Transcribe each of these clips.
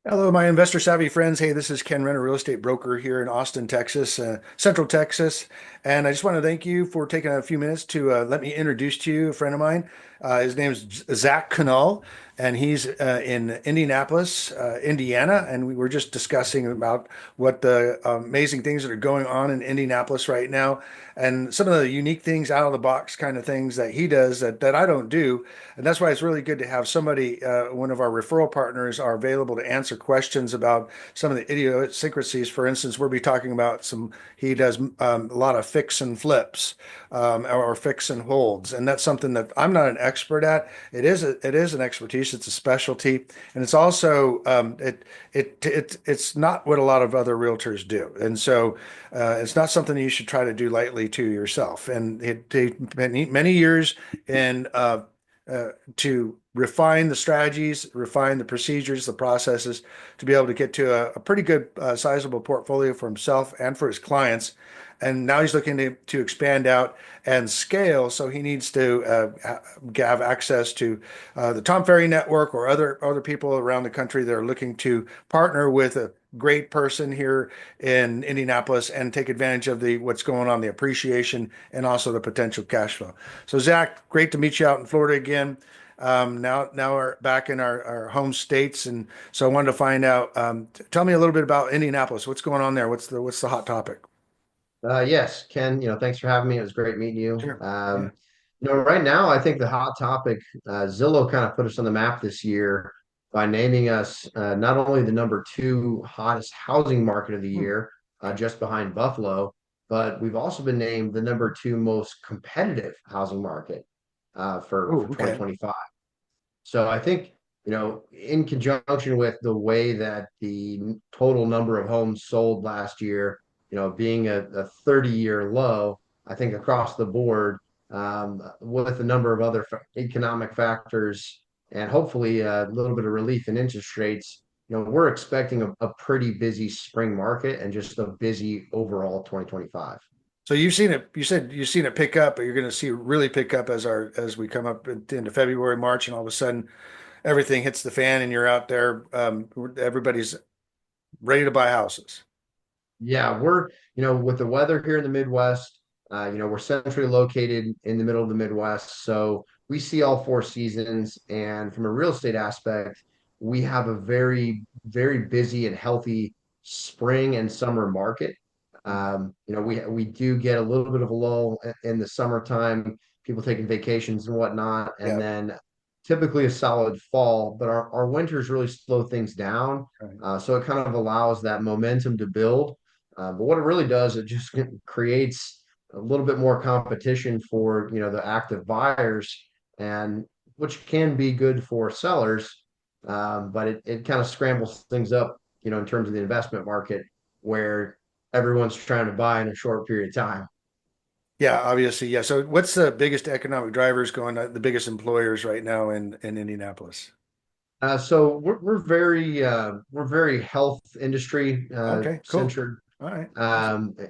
Hello, my investor savvy friends. Hey, this is Ken Renner, real estate broker here in Austin, Texas, Central Texas. And I just want to thank you for taking a few minutes to let me introduce to you a friend of mine. His name is Zach Canull, and he's in Indianapolis, Indiana. And we were just discussing about what the amazing things that are going on in Indianapolis right now, and some of the unique things, out of the box kind of things that he does that I don't do. And that's why it's really good to have somebody, one of our referral partners, are available to answer questions about some of the idiosyncrasies. For instance, we'll be talking about he does a lot of fix and flips, or fix and holds. And that's something that I'm not an expert at. It is an expertise. It's a specialty. And it's also, it's not what a lot of other realtors do. And so it's not something you should try to do lightly to yourself. And it takes many years in, to refine the strategies, refine the procedures, the processes to be able to get to a pretty good, sizable portfolio for himself and for his clients. And now he's looking to expand out and scale. So he needs to have access to the Tom Ferry Network or other people around the country that are looking to partner with a great person here in Indianapolis and take advantage of the what's going on, the appreciation and also the potential cash flow. So Zach, great to meet you out in Florida again. Now we're back in our home states, and so I wanted to find out. Tell me a little bit about Indianapolis. What's going on there? What's the hot topic? Yes, Ken, thanks for having me. It was great meeting you. Sure. Yeah. Right now, I think the hot topic, Zillow kind of put us on the map this year by naming us not only the number two hottest housing market of the Hmm. year, just behind Buffalo, but we've also been named the number two most competitive housing market for Oh, okay. 2025. So I think, in conjunction with the way that the total number of homes sold last year, being a 30-year low, I think across the board, with a number of other economic factors and hopefully a little bit of relief in interest rates, we're expecting a pretty busy spring market and just a busy overall 2025. So you've seen it. You said you've seen it pick up, but you're going to see it really pick up as we come up into February, March, and all of a sudden everything hits the fan, and you're out there. Everybody's ready to buy houses. Yeah, with the weather here in the Midwest, we're centrally located in the middle of the Midwest. So we see all four seasons. And from a real estate aspect, we have a very, very busy and healthy spring and summer market. We do get a little bit of a lull in the summertime, people taking vacations and whatnot, and Yeah. then typically a solid fall, but our winters really slow things down. Right. So it kind of allows that momentum to build. But what it really does, it just creates a little bit more competition for, the active buyers, and which can be good for sellers. But it kind of scrambles things up, in terms of the investment market where everyone's trying to buy in a short period of time. Yeah, obviously. Yeah. So what's the biggest economic drivers going, the biggest employers right now in Indianapolis? So we're very health industry Okay, cool. centered. All right.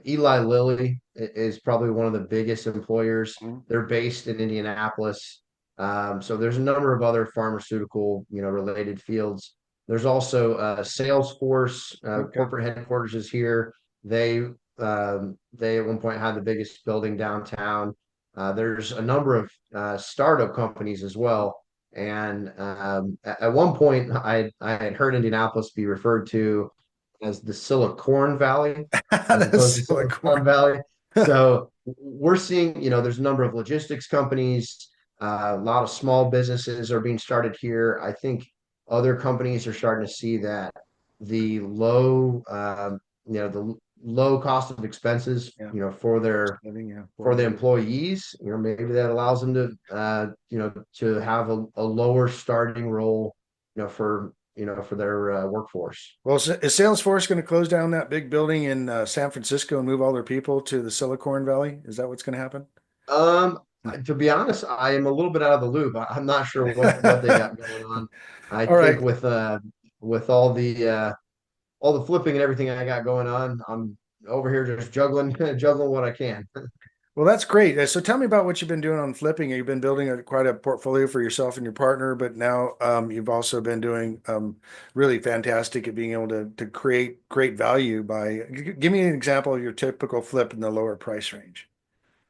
Eli Lilly is probably one of the biggest employers. Mhm. They're based in Indianapolis. So there's a number of other pharmaceutical, related fields. There's also Salesforce, Okay. corporate headquarters is here. They at one point had the biggest building downtown. There's a number of startup companies as well. And at one point, I had heard Indianapolis be referred to as the Silicon Valley as opposed to That's so cool. Silicon Valley. So we're seeing, there's a number of logistics companies, a lot of small businesses are being started here. I think other companies are starting to see that the the low cost of expenses, Yeah. for Just their living, yeah, for the affordability. employees, maybe that allows them to, to have a lower starting role, for their workforce. Well, is Salesforce going to close down that big building in San Francisco and move all their people to the Silicon Valley? Is that what's going to happen? Um, to be honest, I am a little bit out of the loop. I'm not sure what they got going on. I All think right. with all the flipping and everything I got going on, I'm over here just juggling juggling what I can. Well, that's great. So tell me about what you've been doing on flipping. You've been building quite a portfolio for yourself and your partner, but now you've also been doing really fantastic at being able to create great value by. Give me an example of your typical flip in the lower price range.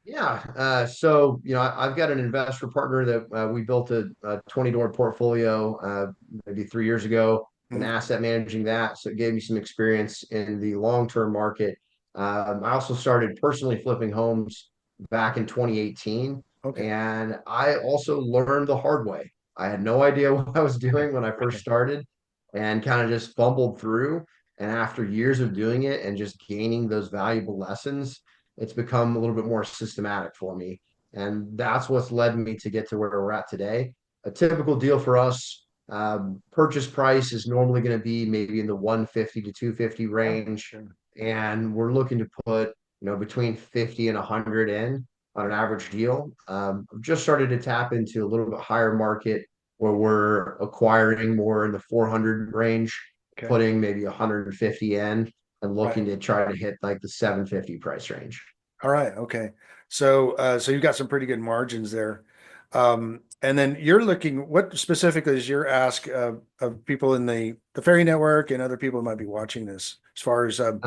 Yeah. So, I've got an investor partner that we built a 20 door portfolio maybe 3 years ago, been Mhm. asset managing that. So it gave me some experience in the long-term market. I also started personally flipping homes back in 2018. Okay. And I also learned the hard way. I had no idea what I was doing when I first started and kind of just fumbled through. And after years of doing it and just gaining those valuable lessons, it's become a little bit more systematic for me. And that's what's led me to get to where we're at today. A typical deal for us, purchase price is normally going to be maybe in the 150 to 250 Oh, range. sure. And we're looking to put, between 50 and 100 in on an average deal. I've just started to tap into a little bit higher market where we're acquiring more in the 400 range, Okay. putting maybe 150 in and looking Right. to try to hit like the 750 price range. All right. Okay. So you've got some pretty good margins there. And then you're looking, what specifically is your ask of people in the ferry network and other people who might be watching this as far as how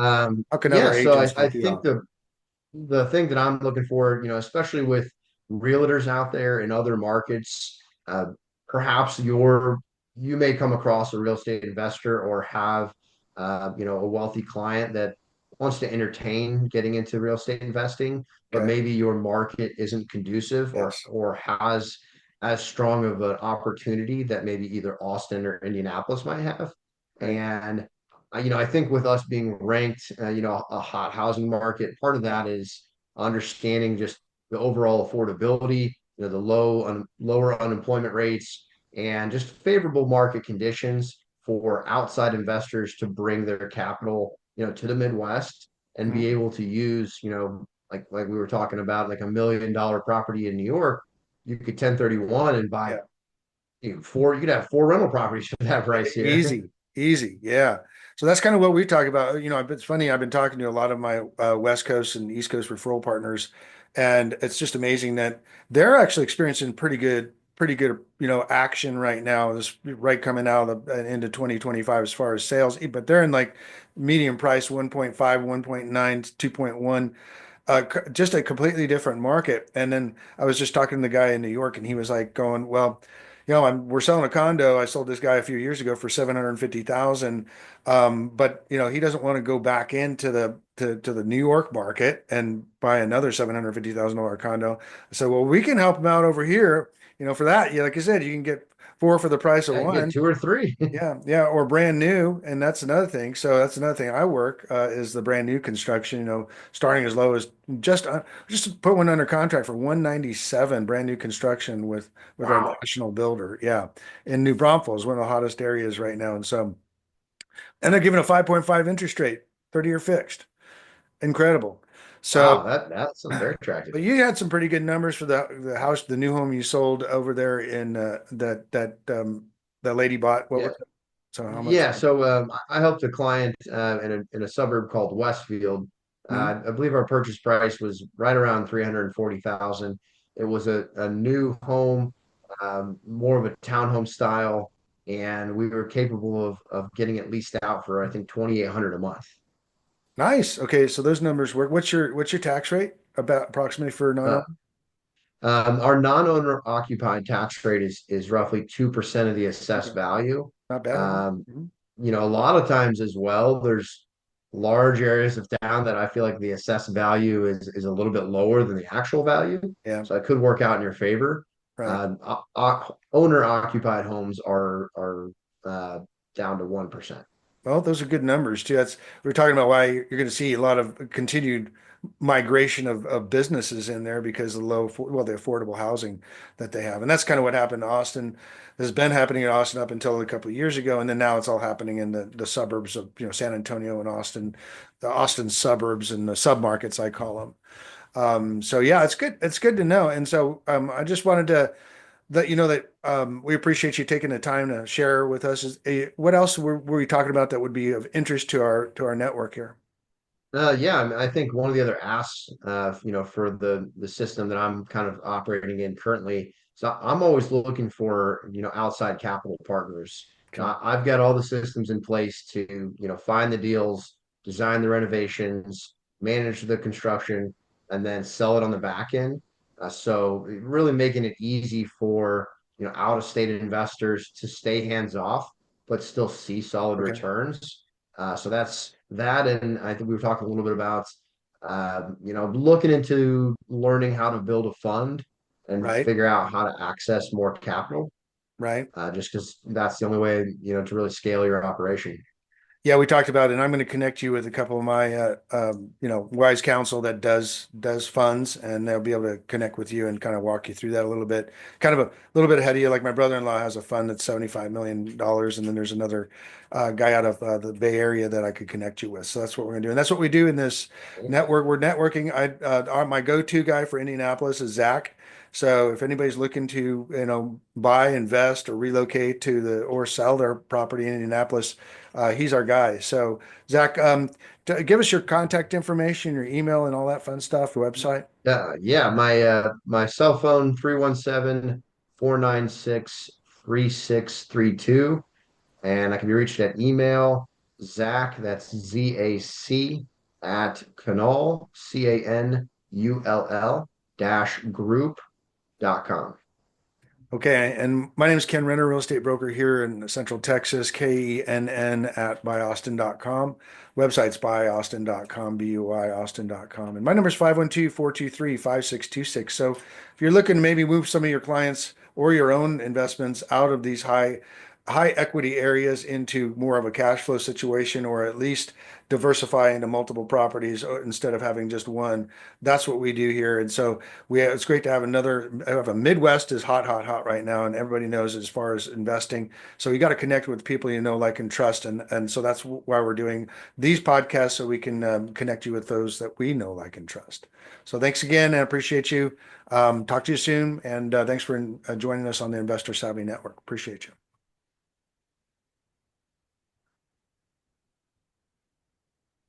can Yeah, other so agents I help you think out? the thing that I'm looking for, especially with realtors out there in other markets, uh, perhaps you may come across a real estate investor or have a wealthy client that wants to entertain getting into real estate investing, but Okay. maybe your market isn't conducive Yes. or has as strong of an opportunity that maybe either Austin or Indianapolis might have. Right. And I think with us being ranked, a hot housing market, part of Yeah. that is understanding just the overall affordability, the lower unemployment rates, and just favorable market conditions for outside investors to bring their capital, to the Midwest and be Mhm. able to use, like we were talking about, like $1 million property in New York, you could 1031 and buy Yeah. you could have four rental properties for that price here. Easy, easy. Yeah. So that's kind of what we talk about. It's funny. I've been talking to a lot of my West Coast and East Coast referral partners, and it's just amazing that they're actually experiencing pretty good, action right now. This right coming out of into 2025 as far as sales, but they're in like medium price 1.5, 1.9, 2.1, just a completely different market. And then I was just talking to the guy in New York, and he was like going, well, we're selling a condo. I sold this guy a few years ago for 750,000. But he doesn't want to go back into to the New York market and buy another $750,000 condo. So, well, we can help him out over here. For that, yeah, like I said, you can get four for the price of I get one. two or three. Yeah, yeah, or brand new, and that's another thing. So that's another thing I work is the brand new construction. Starting as low as just put one under contract for 197, brand new construction with our Wow. national builder. Yeah, in New Braunfels, one of the hottest areas right now, and they're giving a 5.5 interest rate, 30-year fixed. Incredible. So, Wow, that sounds very attractive. but you had some pretty good numbers for the house, the new home you sold over there in that lady bought. What Yeah. was it? So how much? Yeah, so I helped a client in a suburb called Westfield. Mhm. I believe our purchase price was right around 340,000. It was a new home, more of a townhome style, and we were capable of getting it leased out for I think 2,800 a month. Nice. Okay, so those numbers work. What's your tax rate about approximately for Uh, non-home? our non-owner occupied tax rate is roughly 2% of the Okay, assessed value. not bad at all. Um, Mhm. a lot of times as well, there's large areas of town that I feel like the assessed value is a little bit lower than the actual value. Yeah, So it could work out in your favor. right. Owner occupied homes are uh, down to 1%. Well, those are good numbers too. We are talking about why you're going to see a lot of continued migration of businesses in there because of the affordable housing that they have. And that's kind of what happened in Austin. This has been happening in Austin up until a couple of years ago, and then now it's all happening in the suburbs of, San Antonio and Austin, the Austin suburbs and the submarkets I call them. So yeah, it's good. It's good to know. And so I just wanted to let you know that we appreciate you taking the time to share with us. What else were we talking about that would be of interest to our network here? Yeah, I mean, I think one of the other asks, for the system that I'm kind of operating in currently. So I'm always looking for, outside capital partners. Okay. I've got all the systems in place to, find the deals, design the renovations, manage the construction, and then sell it on the back end. So really making it easy for, out of state investors to stay hands off, but still see solid Okay. returns. So that's that, and I think we were talking a little bit about, looking into learning how to build a fund and Right. figure out how to access more capital. Right. Just because that's the only way, to really scale your operation. Yeah, we talked about it, and I'm going to connect you with a couple of my, wise counsel that does funds, and they'll be able to connect with you and kind of walk you through that a little bit. Kind of a little bit ahead of you. Like my brother-in-law has a fund that's $75 million, and then there's another guy out of the Bay Area that I could connect you with. So that's what we're going to do, and that's what we do in this network. We're networking. My go-to guy for Indianapolis is Zach. So if anybody's looking to, buy, invest, or relocate to or sell their property in Indianapolis, he's our guy. So Zach, give us your contact information, your email, and all that fun stuff, your website. Yeah, my cell phone 317-496-3632, and I can be reached at email Zach, that's ZAC, at Canull, CANULL group.com. Okay, and my name is Ken Renner, real estate broker here in Central Texas, KENN at buyaustin.com. Website's buyaustin.com, BUI Austin.com. And my number is 512-423-5626. So if you're looking to maybe move some of your clients or your own investments out of these high equity areas into more of a cash flow situation, or at least diversify into multiple properties instead of having just one, that's what we do here. And so it's great to have have a Midwest is hot, hot, hot right now, and everybody knows as far as investing. So you got to connect with people you know, like, and trust, and so that's why we're doing these podcasts, so we can connect you with those that we know, like, and trust. So thanks again, and I appreciate you. Talk to you soon, and thanks for joining us on the Investor Savvy Network. Appreciate you.